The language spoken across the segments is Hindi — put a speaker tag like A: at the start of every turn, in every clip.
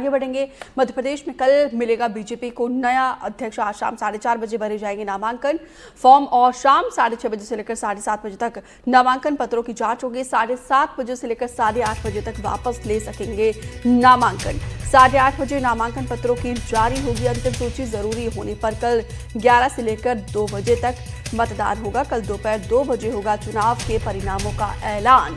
A: आगे बढ़ेंगे। मध्य प्रदेश में कल मिलेगा बीजेपी को नया अध्यक्ष। आज शाम 4:30 बजे भरे जाएंगे नामांकन फॉर्म और शाम 6:30 बजे से लेकर 7:30 बजे तक नामांकन पत्रों की जांच होगी। 7:30 बजे से लेकर 8:30 बजे तक वापस ले सकेंगे नामांकन। 8:30 बजे नामांकन पत्रों की जारी होगी अंतिम सूची। जरूरी होने पर कल 11 से लेकर 2 बजे तक मतदान होगा। कल दोपहर 2 बजे होगा चुनाव के परिणामों का ऐलान।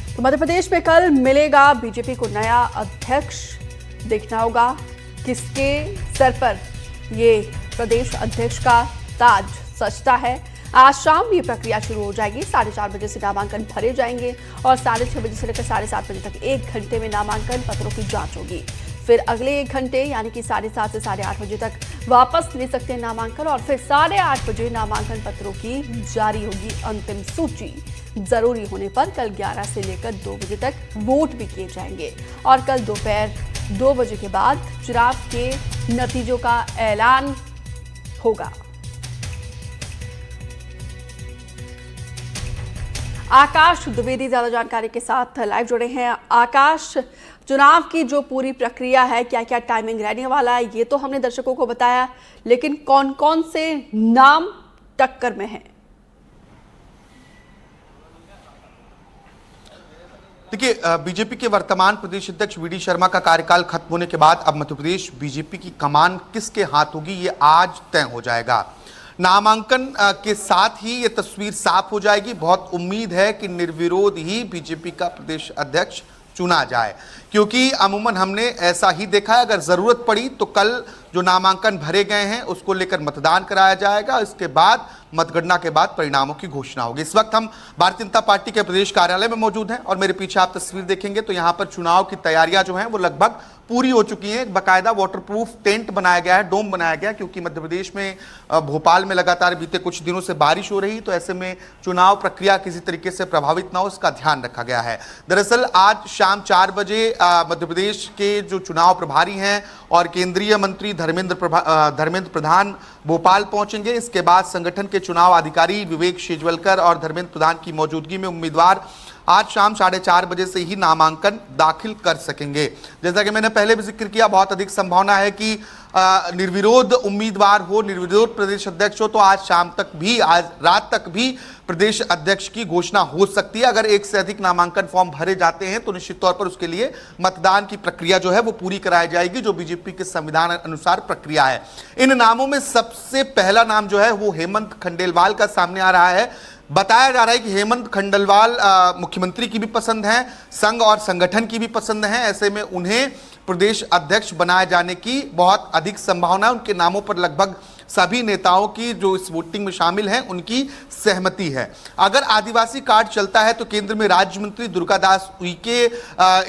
A: तो मध्य प्रदेश में कल मिलेगा बीजेपी को नया अध्यक्ष। देखना होगा किसके सर पर ये प्रदेश अध्यक्ष का ताज सजता है। आज शाम ये प्रक्रिया शुरू हो जाएगी। 4:30 बजे से नामांकन भरे जाएंगे और 6:30 बजे से लेकर 7:30 बजे तक 1 घंटे में नामांकन पत्रों की जांच होगी। फिर अगले 1 घंटे यानी कि 7:30 से 8:30 बजे तक वापस ले सकते हैं नामांकन और फिर 8:30 बजे नामांकन पत्रों की जारी होगी अंतिम सूची। जरूरी होने पर कल 11 से लेकर 2 बजे तक वोट भी किए जाएंगे और कल दोपहर 2 बजे के बाद चुनाव के नतीजों का ऐलान होगा। आकाश द्विवेदी ज्यादा जानकारी के साथ लाइव जुड़े हैं। आकाश, चुनाव की जो पूरी प्रक्रिया है, क्या क्या टाइमिंग रहने वाला है, ये तो हमने दर्शकों को बताया, लेकिन कौन कौन से नाम टक्कर में हैं?
B: देखिए, बीजेपी के वर्तमान प्रदेश अध्यक्ष वी डी शर्मा का कार्यकाल खत्म होने के बाद अब मध्य प्रदेश बीजेपी की कमान किसके हाथ होगी, ये आज तय हो जाएगा। नामांकन के साथ ही ये तस्वीर साफ हो जाएगी। बहुत उम्मीद है कि निर्विरोध ही बीजेपी का प्रदेश अध्यक्ष चुना जाए, क्योंकि अमूमन हमने ऐसा ही देखा है। अगर जरूरत पड़ी तो कल जो नामांकन भरे गए हैं उसको लेकर मतदान कराया जाएगा। इसके बाद मतगणना के बाद परिणामों की घोषणा होगी। इस वक्त हम भारतीय जनता पार्टी के प्रदेश कार्यालय में मौजूद हैं और मेरे पीछे आप तस्वीर देखेंगे तो यहाँ पर चुनाव की तैयारियां जो हैं वो लगभग पूरी हो चुकी हैं। बाकायदा वाटरप्रूफ टेंट बनाया गया है, डोम बनाया गया, क्योंकि मध्य प्रदेश में भोपाल में लगातार बीते कुछ दिनों से बारिश हो रही, तो ऐसे में चुनाव प्रक्रिया किसी तरीके से प्रभावित ना हो, इसका ध्यान रखा गया है। दरअसल आज शाम 4 बजे मध्य प्रदेश के जो चुनाव प्रभारी हैं और केंद्रीय मंत्री धर्मेंद्र प्रधान भोपाल पहुंचेंगे। इसके बाद संगठन के चुनाव अधिकारी विवेक शेजवलकर और धर्मेंद्र प्रधान की मौजूदगी में उम्मीदवार आज शाम 4:30 बजे से ही नामांकन दाखिल कर सकेंगे। जैसा कि मैंने पहले भी जिक्र किया, बहुत अधिक संभावना है कि निर्विरोध उम्मीदवार हो, निर्विरोध प्रदेश अध्यक्ष हो, तो आज शाम तक भी, आज रात तक भी प्रदेश अध्यक्ष की घोषणा हो सकती है। अगर एक से अधिक नामांकन फॉर्म भरे जाते हैं तो निश्चित तौर पर उसके लिए मतदान की प्रक्रिया जो है वो पूरी कराई जाएगी, जो बीजेपी के संविधान अनुसार प्रक्रिया है। इन नामों में सबसे पहला नाम जो है वो हेमंत खंडेलवाल का सामने आ रहा है। बताया जा रहा है कि हेमंत खंडेलवाल मुख्यमंत्री की भी पसंद है, संघ और संगठन की भी पसंद है। ऐसे में उन्हें प्रदेश अध्यक्ष बनाए जाने की बहुत अधिक संभावना है। उनके नामों पर लगभग सभी नेताओं की जो इस वोटिंग में शामिल हैं उनकी सहमति है। अगर आदिवासी कार्ड चलता है तो केंद्र में राज्य मंत्री दुर्गादास उइके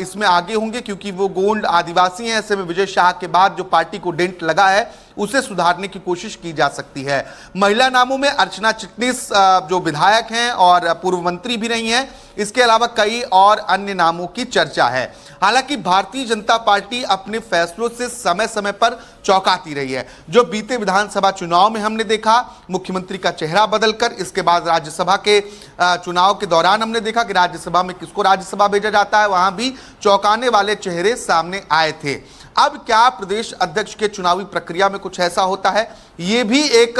B: इसमें आगे होंगे, क्योंकि वो गोंड आदिवासी हैं। ऐसे में विजय शाह के बाद जो पार्टी को डेंट लगा है उसे सुधारने की कोशिश की जा सकती है। महिला नामों में अर्चना चिटनिस जो विधायक हैं और पूर्व मंत्री भी रही हैं, इसके अलावा कई और अन्य नामों की चर्चा है। हालांकि भारतीय जनता पार्टी अपने फैसलों से समय समय पर चौंकाती रही है। जो बीते विधानसभा चुनाव में हमने देखा, मुख्यमंत्री का चेहरा बदलकर, इसके बाद राज्यसभा के चुनाव के दौरान हमने देखा कि राज्यसभा में किसको राज्यसभा भेजा जाता है, वहां भी चौंकाने वाले चेहरे सामने आए थे। अब क्या प्रदेश अध्यक्ष के चुनावी प्रक्रिया में कुछ ऐसा होता है, ये भी एक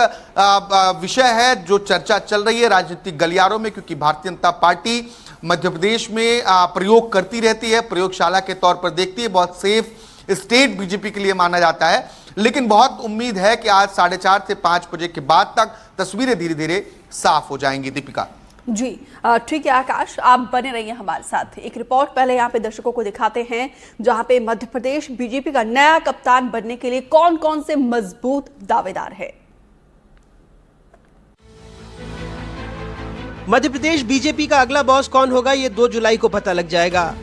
B: विषय है जो चर्चा चल रही है राजनीतिक गलियारों में, क्योंकि भारतीय जनता पार्टी मध्य प्रदेश में प्रयोग करती रहती है, प्रयोगशाला के तौर पर देखती है। बहुत सेफ स्टेट बीजेपी के लिए माना जाता है, लेकिन बहुत उम्मीद है कि आज 4:30 से 5 बजे के बाद तक तस्वीरें धीरे धीरे साफ हो जाएंगी। दीपिका
A: जी ठीक है आकाश, आप बने रहिए हमारे साथ। एक रिपोर्ट पहले यहाँ पे दर्शकों को दिखाते हैं, जहाँ पे मध्य प्रदेश बीजेपी का नया कप्तान बनने के लिए कौन कौन से मजबूत दावेदार है।
C: मध्य प्रदेश बीजेपी का अगला बॉस कौन होगा, ये 2 जुलाई को पता लग जाएगा।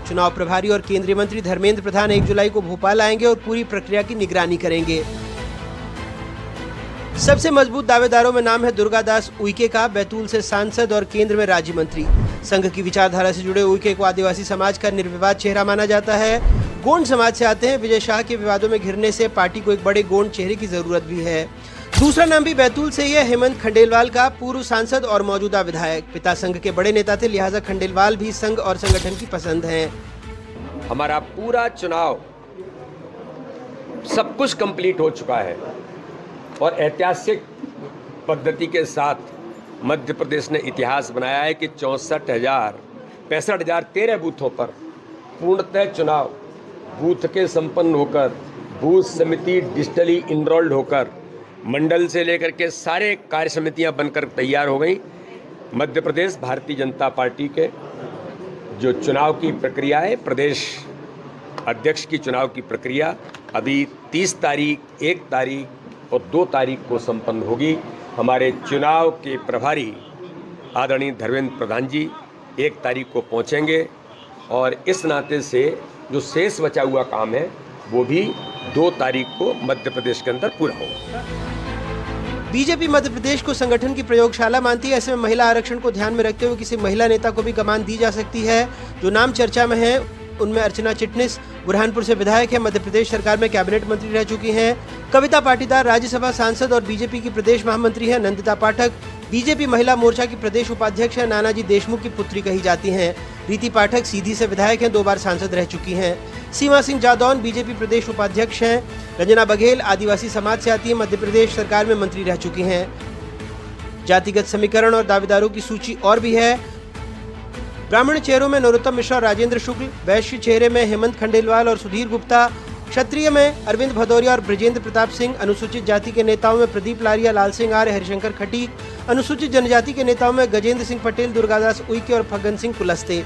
C: चुनाव प्रभारी और केंद्रीय मंत्री धर्मेंद्र प्रधान 1 जुलाई को भोपाल आएंगे और पूरी प्रक्रिया की निगरानी करेंगे। सबसे मजबूत दावेदारों में नाम है दुर्गादास उइके का, बैतूल से सांसद और केंद्र में राज्य मंत्री। संघ की विचारधारा से जुड़े उइके को आदिवासी समाज का निर्विवाद चेहरा माना जाता है। गोंड समाज से आते हैं। विजय शाह के विवादों में घिरने से पार्टी को एक बड़े गोंड चेहरे की जरूरत भी है। दूसरा नाम भी बैतूल से ही है, हेमंत खंडेलवाल का। पूर्व सांसद और मौजूदा विधायक, पिता संघ के बड़े नेता थे, लिहाजा खंडेलवाल भी संघ और संगठन की पसंद हैं।
D: हमारा पूरा चुनाव सब कुछ कंप्लीट हो चुका है और ऐतिहासिक पद्धति के साथ मध्य प्रदेश ने इतिहास बनाया है कि 65,013 बूथों पर पूर्णतः चुनाव बूथ के संपन्न होकर, बूथ समिति डिजिटली इनरोल्ड होकर, मंडल से लेकर के सारे कार्य समितियां बनकर तैयार हो गई। मध्य प्रदेश भारतीय जनता पार्टी के जो चुनाव की प्रक्रिया है, प्रदेश अध्यक्ष की चुनाव की प्रक्रिया अभी 30 तारीख, 1 तारीख और 2 तारीख को संपन्न होगी। हमारे चुनाव के प्रभारी आदरणीय धर्मेंद्र प्रधान जी 1 तारीख को पहुंचेंगे और इस नाते से जो शेष बचा हुआ काम है वो भी 2 तारीख को मध्य प्रदेश के अंदर पूरा होगा।
C: बीजेपी मध्य प्रदेश को संगठन की प्रयोगशाला मानती है। ऐसे में महिला आरक्षण को ध्यान में रखते हुए किसी महिला नेता को भी कमान दी जा सकती है। जो नाम चर्चा में है उनमें अर्चना चिटनिस बुरहानपुर से विधायक है, मध्य प्रदेश सरकार में कैबिनेट मंत्री रह चुकी हैं। कविता पाटीदार राज्यसभा सांसद और बीजेपी की प्रदेश महामंत्री है। नंदिता पाठक बीजेपी महिला मोर्चा की प्रदेश उपाध्यक्ष है, नानाजी देशमुख की पुत्री कही जाती हैं। रीति पाठक सीधी से विधायक हैं, 2 बार सांसद रह चुकी हैं। सीमा सिंह जादौन बीजेपी प्रदेश उपाध्यक्ष हैं। रंजना बघेल आदिवासी समाज से आती है, मध्य प्रदेश सरकार में मंत्री रह चुकी हैं। जातिगत समीकरण और दावेदारों की सूची और भी है। ब्राह्मण चेहरों में नरोत्तम मिश्रा और राजेंद्र शुक्ल, वैश्य चेहरे में हेमंत खंडेलवाल और सुधीर गुप्ता, क्षत्रिय में अरविंद भदौरिया और ब्रजेंद्र प्रताप सिंह, अनुसूचित जाति के नेताओं में प्रदीप लारिया, लाल सिंह आर्य, हरिशंकर खटीक, अनुसूचित जनजाति के नेताओं में गजेंद्र सिंह पटेल, दुर्गादास उइके और फग्गन सिंह कुलस्ते।